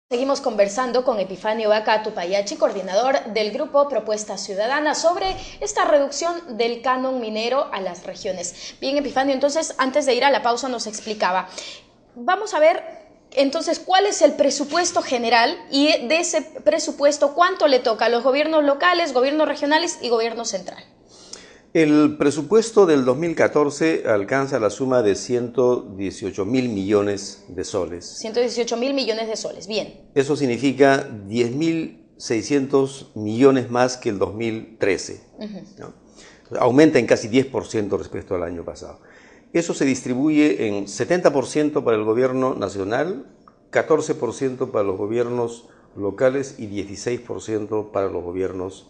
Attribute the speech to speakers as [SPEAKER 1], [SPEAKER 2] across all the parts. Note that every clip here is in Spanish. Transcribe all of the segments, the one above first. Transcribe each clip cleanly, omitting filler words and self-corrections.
[SPEAKER 1] Seguimos conversando con Epifanio Vaca Tupayachi, coordinador del Grupo Propuesta Ciudadana, sobre esta reducción del canon minero a las regiones. Bien, Epifanio, entonces, antes de ir a la pausa nos explicaba. Vamos a ver, entonces, cuál es el presupuesto general y de ese presupuesto, cuánto le toca a los gobiernos locales, gobiernos regionales y gobierno central.
[SPEAKER 2] El presupuesto del 2014 alcanza la suma de 118.000 millones de soles.
[SPEAKER 1] 118.000 millones de soles, bien.
[SPEAKER 2] Eso significa 10.600 millones más que el 2013. ¿No? Aumenta en casi 10% respecto al año pasado. Eso se distribuye en 70% para el gobierno nacional, 14% para los gobiernos locales y 16% para los gobiernos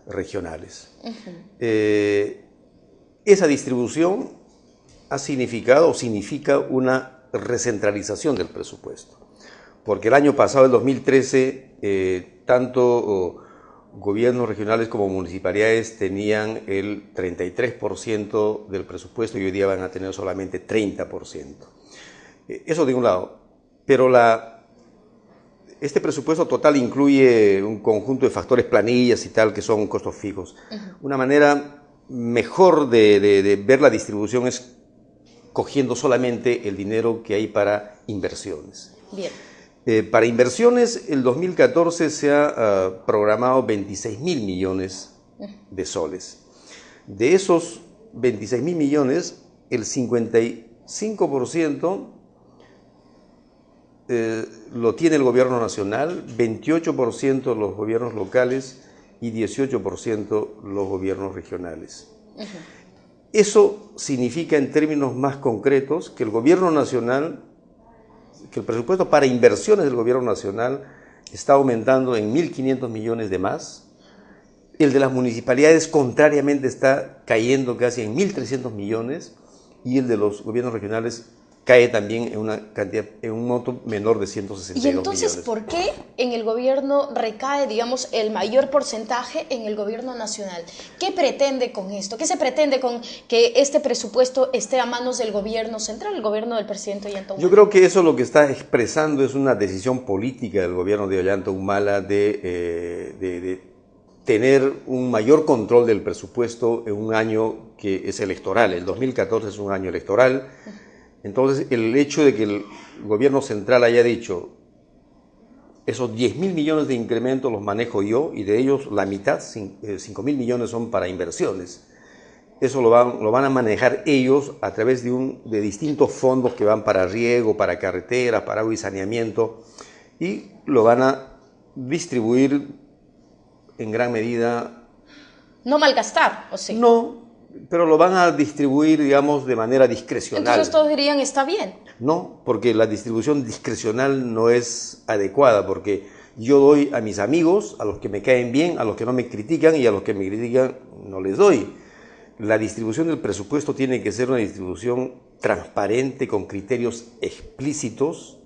[SPEAKER 2] regionales. Esa distribución ha significado o significa una recentralización del presupuesto, porque el año pasado, el 2013, tanto gobiernos regionales como municipalidades tenían el 33% del presupuesto y hoy día van a tener solamente 30%. Eso de un lado, pero este presupuesto total incluye un conjunto de factores, planillas y tal, que son costos fijos. Una manera mejor de ver la distribución es cogiendo solamente el dinero que hay para inversiones.
[SPEAKER 1] Bien.
[SPEAKER 2] Para inversiones, el 2014 se ha programado 26.000 millones de soles. De esos 26.000 millones, el 55% lo tiene el gobierno nacional, 28% los gobiernos locales y 18% los gobiernos regionales. Eso significa, en términos más concretos, que el gobierno nacional, que el presupuesto para inversiones del gobierno nacional está aumentando en 1.500 millones de más. El de las municipalidades, contrariamente, está cayendo casi en 1.300 millones y el de los gobiernos regionales cae también en una cantidad, en un monto menor de 162 millones.
[SPEAKER 1] Y entonces, ¿por qué en el gobierno recae, digamos, el mayor porcentaje en el gobierno nacional? ¿Qué pretende con esto? ¿Qué se pretende con que este presupuesto esté a manos del gobierno central, el gobierno del presidente Ollanta Humala?
[SPEAKER 2] Yo creo que eso lo que está expresando es una decisión política del gobierno de Ollanta Humala de tener un mayor control del presupuesto en un año que es electoral. El 2014 es un año electoral. Entonces, el hecho de que el gobierno central haya dicho esos 10.000 millones de incremento los manejo yo y de ellos la mitad, 5.000 millones son para inversiones. Eso lo van a manejar ellos a través de distintos fondos que van para riego, para carreteras, para agua y saneamiento, y lo van a distribuir en gran medida.
[SPEAKER 1] No malgastar, ¿o sí?
[SPEAKER 2] No, pero lo van a distribuir, digamos, de manera discrecional.
[SPEAKER 1] Entonces todos dirían, está bien.
[SPEAKER 2] No, porque la distribución discrecional no es adecuada, porque yo doy a mis amigos, a los que me caen bien, a los que no me critican, y a los que me critican no les doy. La distribución del presupuesto tiene que ser una distribución transparente, con criterios explícitos,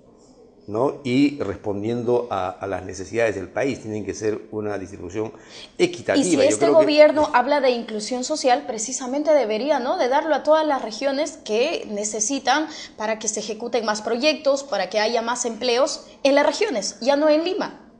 [SPEAKER 2] ¿no? Y respondiendo a las necesidades del país. Tienen que ser una distribución equitativa.
[SPEAKER 1] Y si este gobierno habla de inclusión social, precisamente debería, ¿no?, de darlo a todas las regiones que necesitan para que se ejecuten más proyectos, para que haya más empleos en las regiones, ya no en Lima.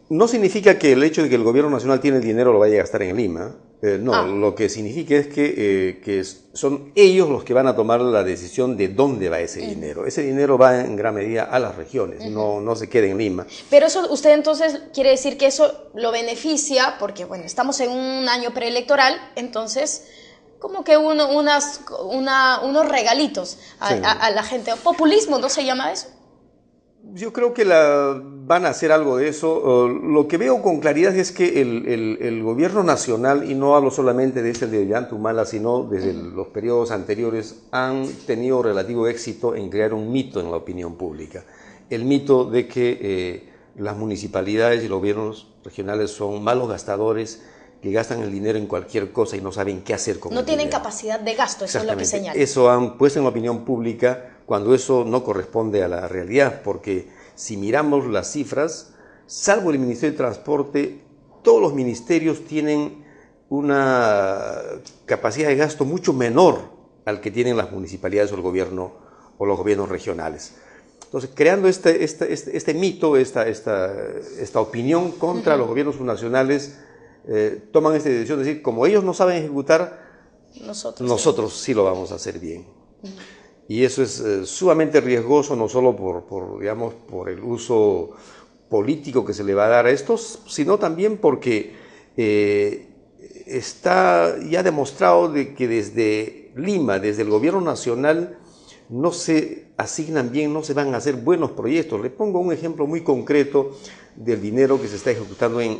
[SPEAKER 2] No significa que el hecho de que el gobierno nacional tiene el dinero lo vaya a gastar en Lima. Lo que significa es que son ellos los que van a tomar la decisión de dónde va ese dinero. Ese dinero va en gran medida a las regiones, no se queda en Lima.
[SPEAKER 1] Pero eso, usted entonces quiere decir que eso lo beneficia, porque bueno, estamos en un año preelectoral, entonces como que unos regalitos a la gente. ¿Populismo no se llama eso?
[SPEAKER 2] Yo creo que van a hacer algo de eso. Lo que veo con claridad es que el gobierno nacional, y no hablo solamente de este de Ollanta Humala, sino desde los periodos anteriores, han tenido relativo éxito en crear un mito en la opinión pública. El mito de que las municipalidades y los gobiernos regionales son malos gastadores, que gastan el dinero en cualquier cosa y no saben qué hacer con el dinero.
[SPEAKER 1] No tienen capacidad de gasto, eso es lo que señala.
[SPEAKER 2] Eso han puesto en la opinión pública cuando eso no corresponde a la realidad, porque si miramos las cifras, salvo el Ministerio de Transporte, todos los ministerios tienen una capacidad de gasto mucho menor al que tienen las municipalidades o el gobierno o los gobiernos regionales. Entonces, creando este mito, esta opinión contra los gobiernos subnacionales, toman esta decisión de decir, como ellos no saben ejecutar, nosotros sí lo vamos a hacer bien. Y eso es sumamente riesgoso, no solo digamos, por el uso político que se le va a dar a estos, sino también porque está ya demostrado de que desde Lima, desde el gobierno nacional, no se asignan bien, no se van a hacer buenos proyectos. Le pongo un ejemplo muy concreto del dinero que se está ejecutando en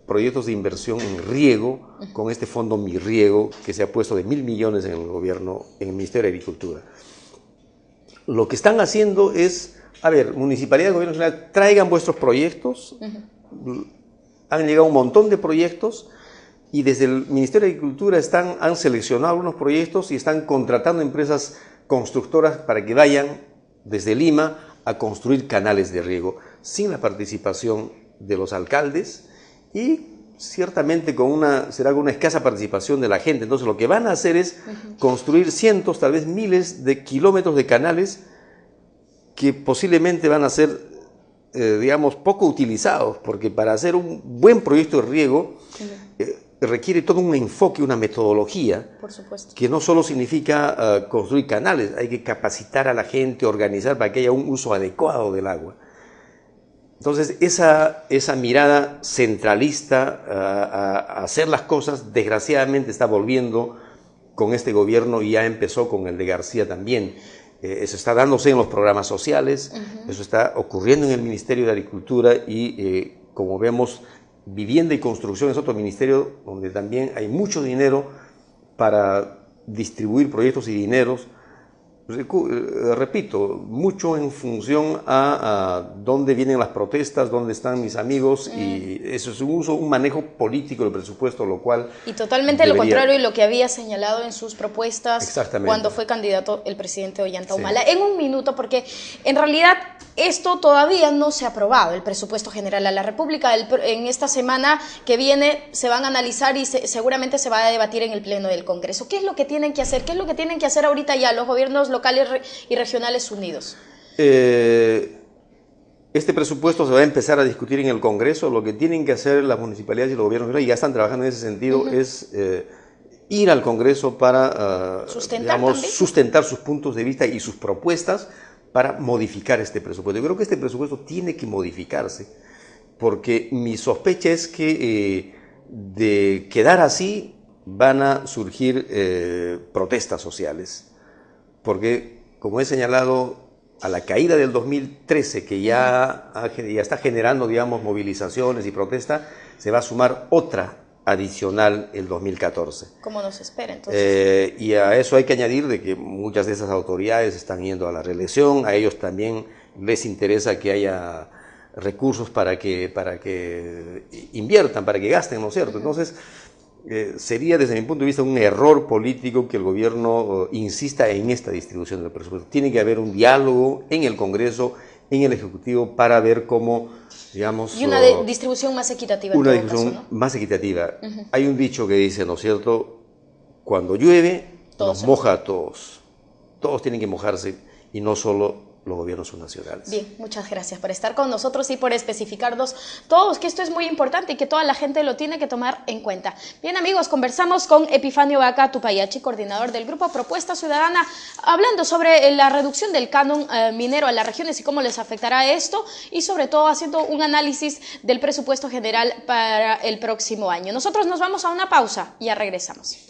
[SPEAKER 2] proyectos de inversión en riego, con este fondo Mi Riego, que se ha puesto de 1.000 millones en el gobierno, en el Ministerio de Agricultura. Lo que están haciendo es, a ver, Municipalidad, Gobierno Nacional, traigan vuestros proyectos, han llegado un montón de proyectos, y desde el Ministerio de Agricultura han seleccionado algunos proyectos y están contratando empresas constructoras para que vayan desde Lima a construir canales de riego, sin la participación de los alcaldes y ciertamente será con una escasa participación de la gente. Entonces lo que van a hacer es construir cientos, tal vez miles de kilómetros de canales que posiblemente van a ser, digamos, poco utilizados, porque para hacer un buen proyecto de riego requiere todo un enfoque, una metodología,
[SPEAKER 1] por supuesto,
[SPEAKER 2] que no solo significa construir canales, hay que capacitar a la gente, organizar para que haya un uso adecuado del agua. Entonces, esa mirada centralista a hacer las cosas, desgraciadamente está volviendo con este gobierno y ya empezó con el de García también. Eso está dándose en los programas sociales, eso está ocurriendo en el Ministerio de Agricultura y, como vemos, Vivienda y Construcción es otro ministerio donde también hay mucho dinero para distribuir proyectos y dineros. Repito, mucho en función a dónde vienen las protestas, dónde están mis amigos, y eso es un manejo político del presupuesto, lo cual...
[SPEAKER 1] Y totalmente lo contrario de lo que había señalado en sus propuestas cuando fue candidato el presidente Ollanta Humala. En un minuto, porque en realidad esto todavía no se ha aprobado, el presupuesto general a la República. En esta semana que viene se van a analizar y seguramente se va a debatir en el Pleno del Congreso. ¿Qué es lo que tienen que hacer? ¿Qué es lo que tienen que hacer ahorita ya los gobiernos locales y regionales unidos?
[SPEAKER 2] Este presupuesto se va a empezar a discutir en el Congreso. Lo que tienen que hacer las municipalidades y los gobiernos, y ya están trabajando en ese sentido, es ir al Congreso para sustentar sus puntos de vista y sus propuestas para modificar este presupuesto. Yo creo que este presupuesto tiene que modificarse, porque mi sospecha es que de quedar así van a surgir protestas sociales, porque, como he señalado, a la caída del 2013, que ya está generando, digamos, movilizaciones y protestas, se va a sumar otra adicional el 2014.
[SPEAKER 1] ¿Cómo nos espera entonces?
[SPEAKER 2] Y a eso hay que añadir de que muchas de esas autoridades están yendo a la reelección, a ellos también les interesa que haya recursos para que inviertan, para que gasten, ¿no es cierto? Entonces, sería desde mi punto de vista un error político que el gobierno insista en esta distribución del presupuesto. Tiene que haber un diálogo en el Congreso, en el Ejecutivo, para ver cómo, digamos...
[SPEAKER 1] Y una distribución más equitativa.
[SPEAKER 2] Una distribución más equitativa. Hay un dicho que dice, ¿no es cierto? Cuando llueve, nos moja a todos. Todos tienen que mojarse y no solo los gobiernos subnacionales.
[SPEAKER 1] Bien, muchas gracias por estar con nosotros y por especificarnos todos que esto es muy importante y que toda la gente lo tiene que tomar en cuenta. Bien, amigos, conversamos con Epifanio Vaca Tupayachi, coordinador del Grupo Propuesta Ciudadana, hablando sobre la reducción del canon minero a las regiones y cómo les afectará esto, y sobre todo haciendo un análisis del presupuesto general para el próximo año. Nosotros nos vamos a una pausa y ya regresamos.